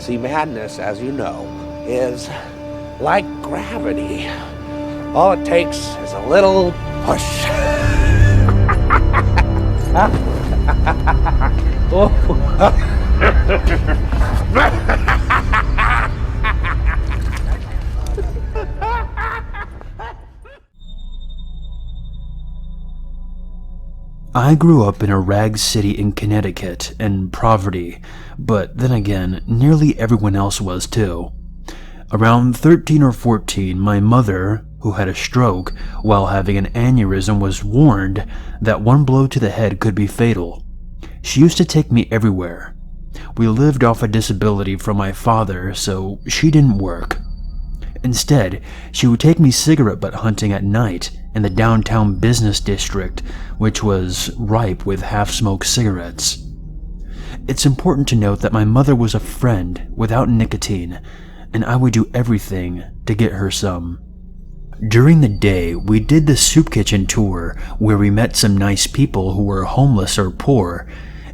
See, madness, as you know, is like gravity. All it takes is a little push. I grew up in a rag city in Connecticut in poverty, but then again, nearly everyone else was too. Around 13 or 14, my mother, who had a stroke while having an aneurysm, was warned that one blow to the head could be fatal. She used to take me everywhere. We lived off a disability from my father, so she didn't work. Instead, she would take me cigarette butt hunting at night in the downtown business district, which was ripe with half-smoked cigarettes. It's important to note that my mother was a friend without nicotine, and I would do everything to get her some. During the day, we did the soup kitchen tour where we met some nice people who were homeless or poor.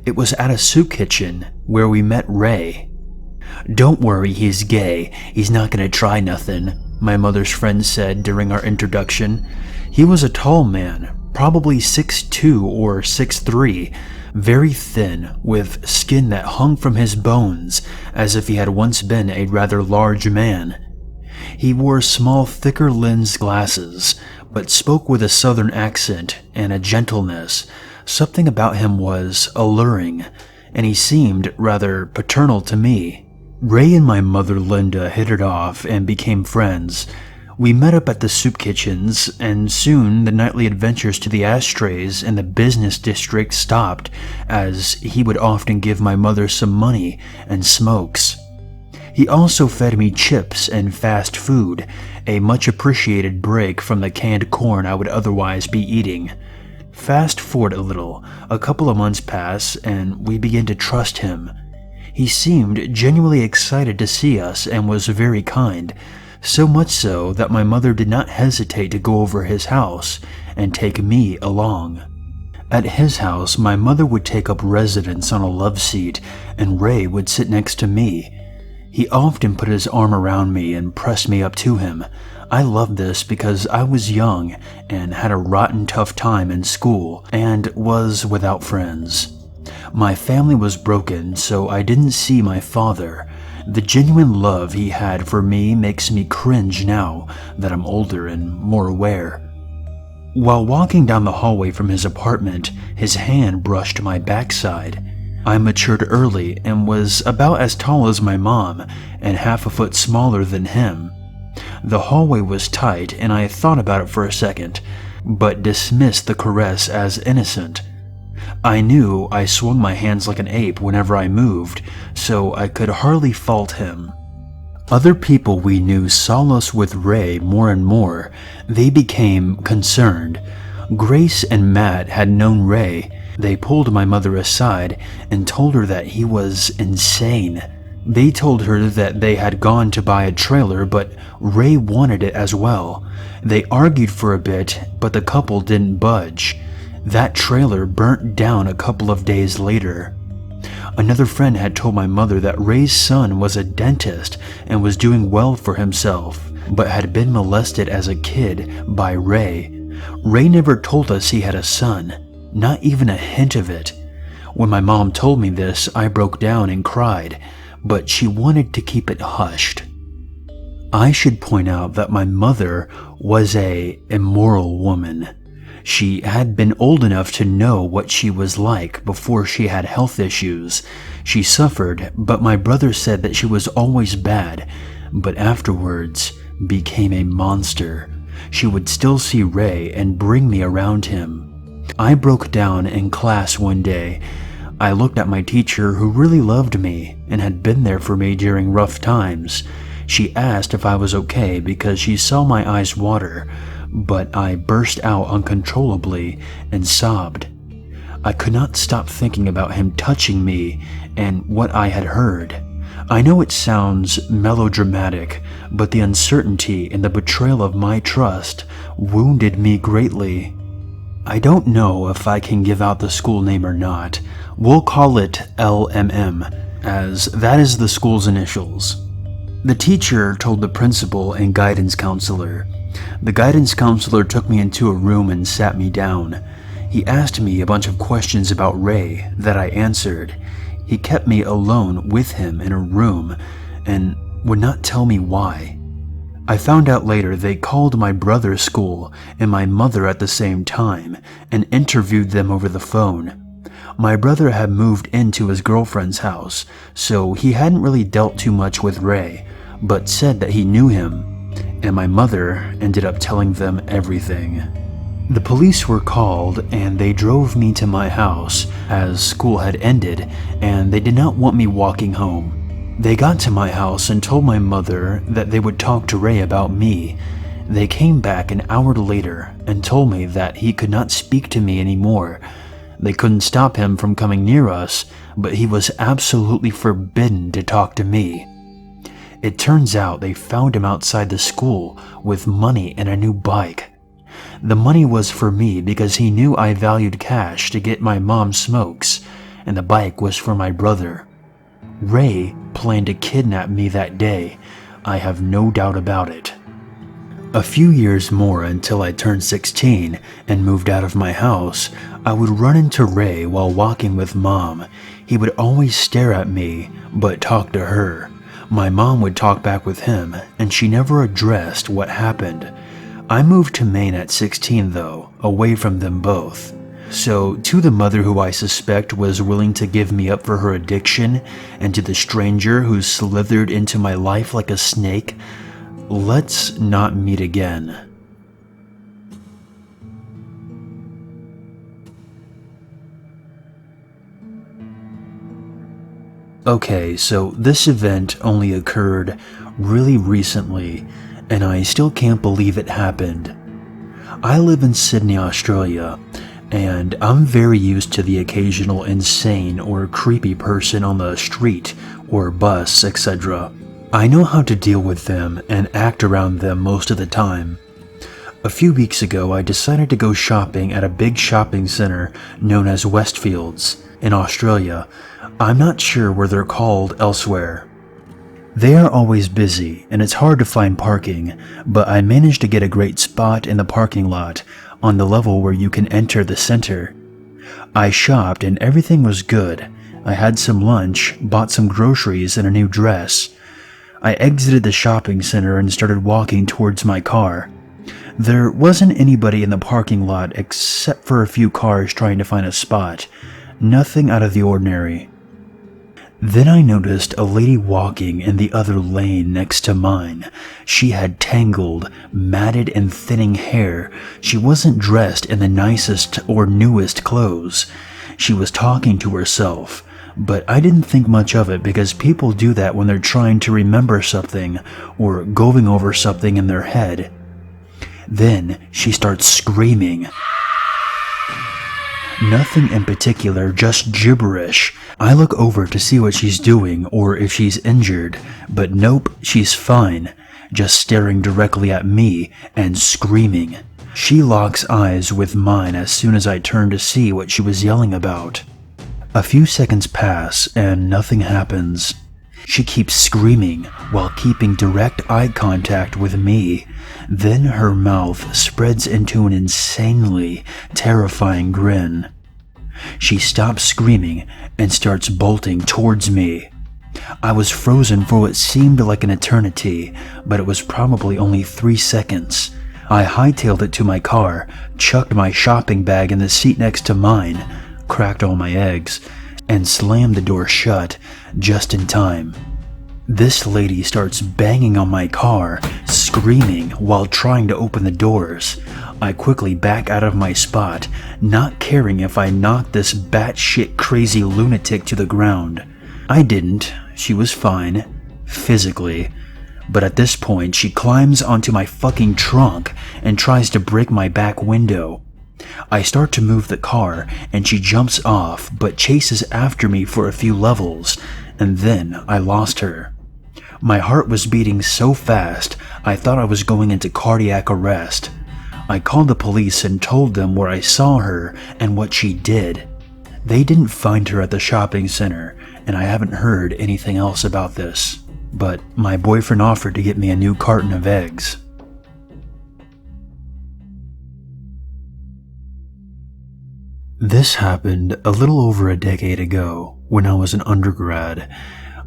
It was at a soup kitchen where we met Ray. "Don't worry, he's gay. He's not gonna try nothing," my mother's friend said during our introduction. He was a tall man, probably 6'2" or 6'3", very thin, with skin that hung from his bones as if he had once been a rather large man. He wore small, thicker lens glasses, but spoke with a southern accent and a gentleness. Something about him was alluring, and he seemed rather paternal to me. Ray and my mother Linda hit it off and became friends. We met up at the soup kitchens, and soon the nightly adventures to the ashtrays in the business district stopped, as he would often give my mother some money and smokes. He also fed me chips and fast food, a much appreciated break from the canned corn I would otherwise be eating. Fast forward a little, a couple of months pass, and we begin to trust him. He seemed genuinely excited to see us and was very kind, so much so that my mother did not hesitate to go over his house and take me along. At his house, my mother would take up residence on a love seat, and Ray would sit next to me. He often put his arm around me and pressed me up to him. I loved this because I was young and had a rotten tough time in school and was without friends. My family was broken, so I didn't see my father. The genuine love he had for me makes me cringe now that I'm older and more aware. While walking down the hallway from his apartment, his hand brushed my backside. I matured early and was about as tall as my mom and half a foot smaller than him. The hallway was tight and I thought about it for a second, but dismissed the caress as innocent. I knew I swung my hands like an ape whenever I moved, so I could hardly fault him. Other people we knew saw us with Ray more and more. They became concerned. Grace and Matt had known Ray. They pulled my mother aside and told her that he was insane. They told her that they had gone to buy a trailer, but Ray wanted it as well. They argued for a bit, but the couple didn't budge. That trailer burnt down a couple of days later. Another friend had told my mother that Ray's son was a dentist and was doing well for himself, but had been molested as a kid by Ray. Ray never told us he had a son, not even a hint of it. When my mom told me this, I broke down and cried, but she wanted to keep it hushed. I should point out that my mother was an immoral woman. She had been old enough to know what she was like before she had health issues. She suffered, but my brother said that she was always bad, but afterwards became a monster. She would still see Ray and bring me around him. I broke down in class one day. I looked at my teacher, who really loved me and had been there for me during rough times. She asked if I was okay because she saw my eyes water, but I burst out uncontrollably and sobbed. I could not stop thinking about him touching me and what I had heard. I know it sounds melodramatic, but the uncertainty and the betrayal of my trust wounded me greatly. I don't know if I can give out the school name or not. We'll call it LMM. as that is the school's initials. The teacher told the principal and guidance counselor. The guidance counselor took me into a room and sat me down. He asked me a bunch of questions about Ray that I answered. He kept me alone with him in a room and would not tell me why. I found out later they called my brother's school and my mother at the same time and interviewed them over the phone. My brother had moved into his girlfriend's house, so he hadn't really dealt too much with Ray, but said that he knew him, and my mother ended up telling them everything. The police were called and they drove me to my house as school had ended and they did not want me walking home. They got to my house and told my mother that they would talk to Ray about me. They came back an hour later and told me that he could not speak to me anymore. They couldn't stop him from coming near us, but he was absolutely forbidden to talk to me. It turns out they found him outside the school with money and a new bike. The money was for me because he knew I valued cash to get my mom smokes, and the bike was for my brother. Ray planned to kidnap me that day. I have no doubt about it. A few years more until I turned 16 and moved out of my house, I would run into Ray while walking with Mom. He would always stare at me, but talk to her. My mom would talk back with him, and she never addressed what happened. I moved to Maine at 16 though, away from them both. So to the mother who I suspect was willing to give me up for her addiction, and to the stranger who slithered into my life like a snake, let's not meet again. Okay, so this event only occurred really recently, and I still can't believe it happened. I live in Sydney, Australia, and I'm very used to the occasional insane or creepy person on the street or bus, etc. I know how to deal with them and act around them most of the time. A few weeks ago, I decided to go shopping at a big shopping center known as Westfields in Australia. I'm not sure where they're called elsewhere. They are always busy, and it's hard to find parking, but I managed to get a great spot in the parking lot on the level where you can enter the center. I shopped and everything was good. I had some lunch, bought some groceries and a new dress. I exited the shopping center and started walking towards my car. There wasn't anybody in the parking lot except for a few cars trying to find a spot. Nothing out of the ordinary. Then I noticed a lady walking in the other lane next to mine. She had tangled, matted and thinning hair. She wasn't dressed in the nicest or newest clothes. She was talking to herself, but I didn't think much of it because people do that when they're trying to remember something or going over something in their head. Then she starts screaming. Nothing in particular, just gibberish. I look over to see what she's doing or if she's injured, but nope, she's fine, just staring directly at me and screaming. She locks eyes with mine as soon as I turn to see what she was yelling about. A few seconds pass and nothing happens. She keeps screaming while keeping direct eye contact with me. Then her mouth spreads into an insanely terrifying grin. She stops screaming and starts bolting towards me. I was frozen for what seemed like an eternity, but it was probably only 3 seconds. I hightailed it to my car, chucked my shopping bag in the seat next to mine, cracked all my eggs, and slammed the door shut just in time. This lady starts banging on my car, screaming while trying to open the doors. I quickly back out of my spot, not caring if I knocked this batshit crazy lunatic to the ground. I didn't. She was fine, physically. But at this point, she climbs onto my fucking trunk and tries to break my back window. I start to move the car, and she jumps off, but chases after me for a few levels, and then I lost her. My heart was beating so fast, I thought I was going into cardiac arrest. I called the police and told them where I saw her and what she did. They didn't find her at the shopping center, and I haven't heard anything else about this. But my boyfriend offered to get me a new carton of eggs. This happened a little over a decade ago when I was an undergrad.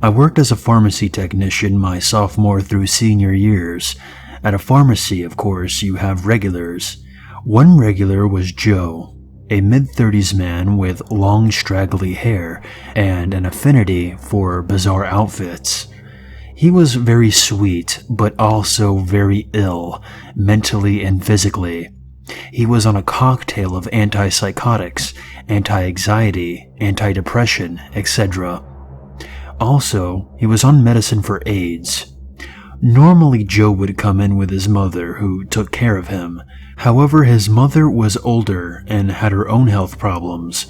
I worked as a pharmacy technician my sophomore through senior years. At a pharmacy, of course, you have regulars. One regular was Joe, a mid-30s man with long straggly hair and an affinity for bizarre outfits. He was very sweet, but also very ill, mentally and physically. He was on a cocktail of antipsychotics, anti-anxiety, antidepressant, etc. Also, he was on medicine for AIDS. Normally, Joe would come in with his mother, who took care of him. However, his mother was older and had her own health problems.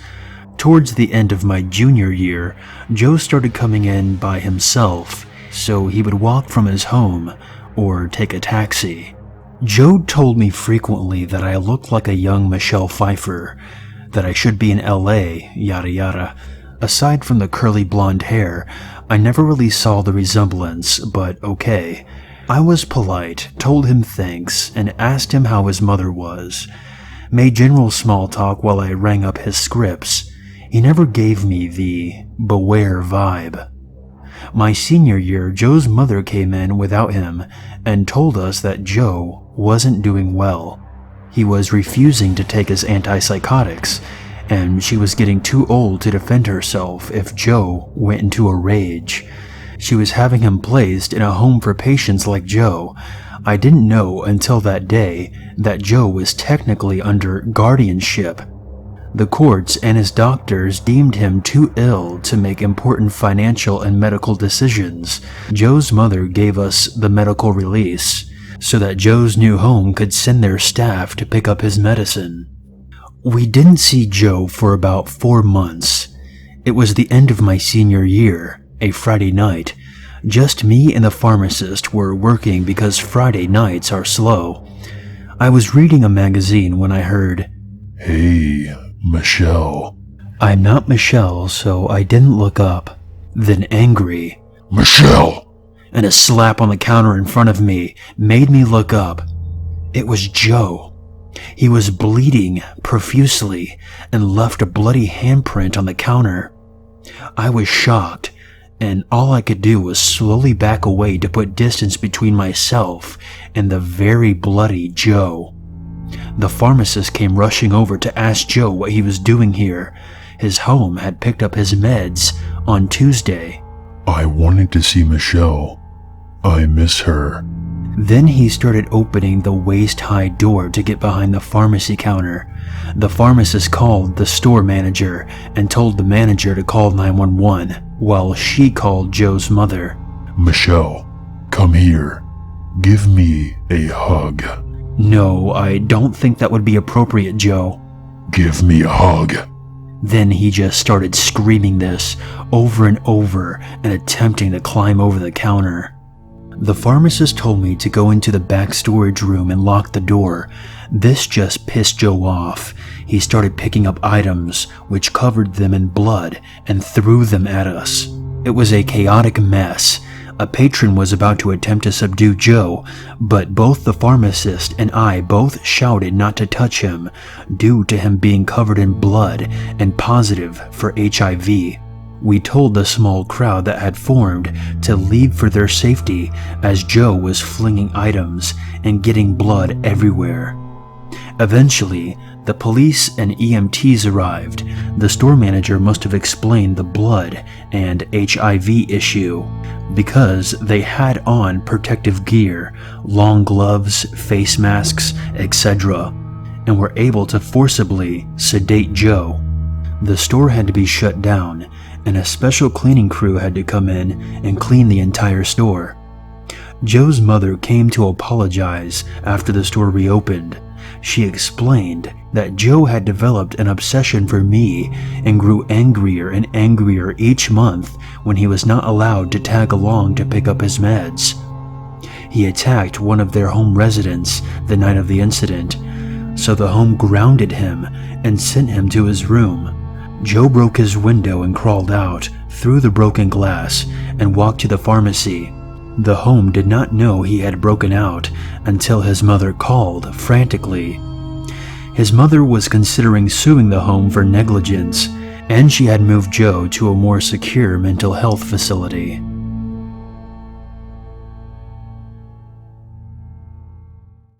Towards the end of my junior year, Joe started coming in by himself, so he would walk from his home or take a taxi. Joe told me frequently that I looked like a young Michelle Pfeiffer, that I should be in LA, yada yada. Aside from the curly blonde hair, I never really saw the resemblance, but okay. I was polite, told him thanks, and asked him how his mother was. Made general small talk while I rang up his scripts. He never gave me the beware vibe. My senior year, Joe's mother came in without him and told us that Joe wasn't doing well. He was refusing to take his antipsychotics, and she was getting too old to defend herself if Joe went into a rage. She was having him placed in a home for patients like Joe. I didn't know until that day that Joe was technically under guardianship. The courts and his doctors deemed him too ill to make important financial and medical decisions. Joe's mother gave us the medical release so that Joe's new home could send their staff to pick up his medicine. We didn't see Joe for about 4 months. It was the end of my senior year, a Friday night. Just me and the pharmacist were working because Friday nights are slow. I was reading a magazine when I heard, "Hey, Michelle." I'm not Michelle, so I didn't look up. Then angry, "Michelle!" and a slap on the counter in front of me made me look up. It was Joe. He was bleeding profusely and left a bloody handprint on the counter. I was shocked, and all I could do was slowly back away to put distance between myself and the very bloody Joe. The pharmacist came rushing over to ask Joe what he was doing here. His home had picked up his meds on Tuesday. "I wanted to see Michelle. I miss her." Then he started opening the waist-high door to get behind the pharmacy counter. The pharmacist called the store manager and told the manager to call 911 while she called Joe's mother. "Michelle, come here. Give me a hug." No, I don't think that would be appropriate, Joe. "Give me a hug." Then he just started screaming this over and over and attempting to climb over the counter. The pharmacist told me to go into the back storage room and lock the door. This just pissed Joe off. He started picking up items, which covered them in blood, and threw them at us. It was a chaotic mess. A patron was about to attempt to subdue Joe, but both the pharmacist and I both shouted not to touch him due to him being covered in blood and positive for HIV. We told the small crowd that had formed to leave for their safety as Joe was flinging items and getting blood everywhere. Eventually, the police and EMTs arrived. The store manager must have explained the blood and HIV issue because they had on protective gear, long gloves, face masks, etc., and were able to forcibly sedate Joe. The store had to be shut down, and a special cleaning crew had to come in and clean the entire store. Joe's mother came to apologize after the store reopened. She explained that Joe had developed an obsession for me and grew angrier and angrier each month when he was not allowed to tag along to pick up his meds. He attacked one of their home residents the night of the incident, so the home grounded him and sent him to his room. Joe broke his window and crawled out through the broken glass and walked to the pharmacy. The home did not know he had broken out until his mother called frantically. His mother was considering suing the home for negligence, and she had moved Joe to a more secure mental health facility.